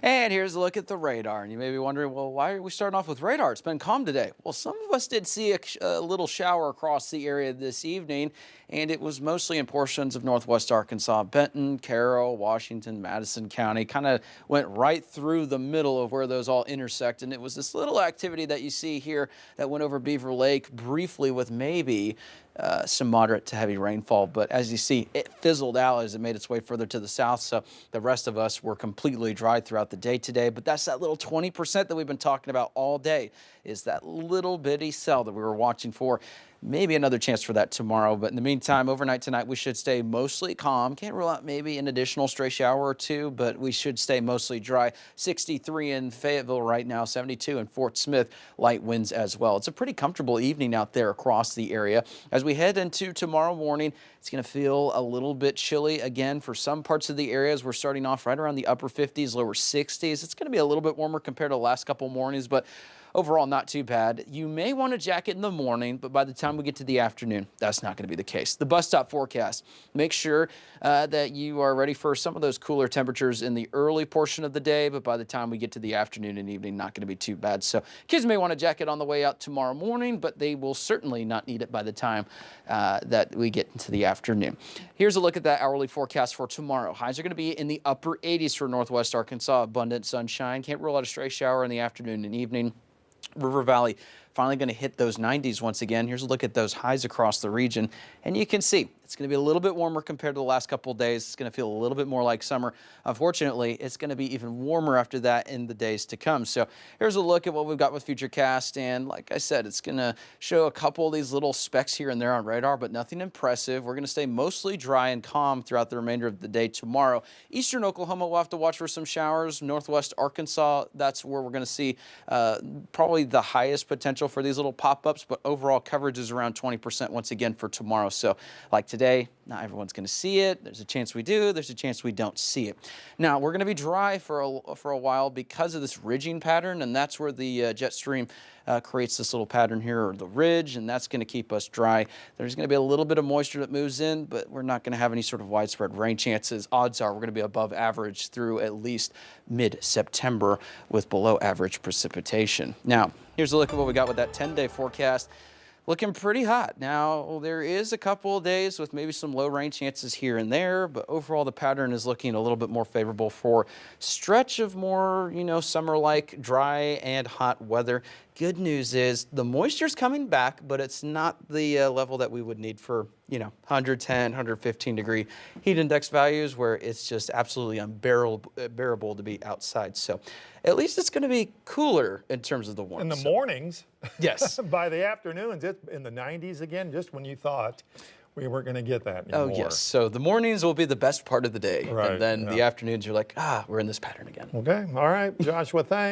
And here's a look at the radar. And you may be wondering, well, why are we starting off with radar? It's been calm today. Well, some of us did see a little shower across the area this evening, and it was mostly in portions of northwest Arkansas. Benton, Carroll, Washington, Madison County kind of went right through the middle of where those all intersect. And it was this little activity that you see here that went over Beaver Lake briefly with maybe some moderate to heavy rainfall. But as you see, it fizzled out as it made its way further to the south. So the rest of us were completely dry throughout the day today. But that's that little 20% that we've been talking about all day, is that little bitty cell that we were watching for. Maybe another chance for that tomorrow. But in the meantime, overnight tonight, we should stay mostly calm. Can't rule out maybe an additional stray shower or two, but we should stay mostly dry. 63 in Fayetteville right now, 72 in Fort Smith, light winds as well. It's a pretty comfortable evening out there across the area. As we head into tomorrow morning, it's going to feel a little bit chilly again for some parts of the areas. We're starting off right around the upper 50s, lower 60s. It's going to be a little bit warmer compared to the last couple mornings, but overall, not too bad. You may want a jacket in the morning, but by the time we get to the afternoon, that's not going to be the case. The bus stop forecast. Make sure that you are ready for some of those cooler temperatures in the early portion of the day, but by the time we get to the afternoon and evening, not going to be too bad. So kids may want a jacket on the way out tomorrow morning, but they will certainly not need it by the time that we get into the afternoon. Here's a look at that hourly forecast for tomorrow. Highs are going to be in the upper 80s for northwest Arkansas. Abundant sunshine. Can't rule out a stray shower in the afternoon and evening. River Valley finally going to hit those 90s once again. Here's a look at those highs across the region, and you can see it's going to be a little bit warmer compared to the last couple of days. It's going to feel a little bit more like summer. Unfortunately, it's going to be even warmer after that in the days to come. So here's a look at what we've got with Futurecast, and like I said, it's going to show a couple of these little specks here and there on radar, but nothing impressive. We're going to stay mostly dry and calm throughout the remainder of the day tomorrow. Eastern Oklahoma will have to watch for some showers. Northwest Arkansas, that's where we're going to see probably the highest potential for these little pop-ups, but overall coverage is around 20% once again for tomorrow. So like today, not everyone's going to see it. There's a chance we do. There's a chance we don't see it. Now, we're going to be dry for a while because of this ridging pattern, and that's where the jet stream creates this little pattern here, or the ridge, and that's going to keep us dry. There's going to be a little bit of moisture that moves in, but we're not going to have any sort of widespread rain chances. Odds are we're going to be above average through at least mid-September with below average precipitation. Now, here's a look at what we got with that 10-day forecast. Looking pretty hot. Now, there is a couple of days with maybe some low rain chances here and there, but overall the pattern is looking a little bit more favorable for stretch of more, summer-like dry and hot weather. Good news is the moisture's coming back, but it's not the level that we would need for, 110, 115 degree heat index values where it's just absolutely unbearable to be outside. So at least it's going to be cooler in terms of the warmth. In the mornings. Yes. By the afternoons, it's in the 90s again, just when you thought we weren't going to get that anymore. Oh, yes. So the mornings will be the best part of the day. Right, And then the afternoons, you're like, we're in this pattern again. Okay. All right, Joshua, thanks.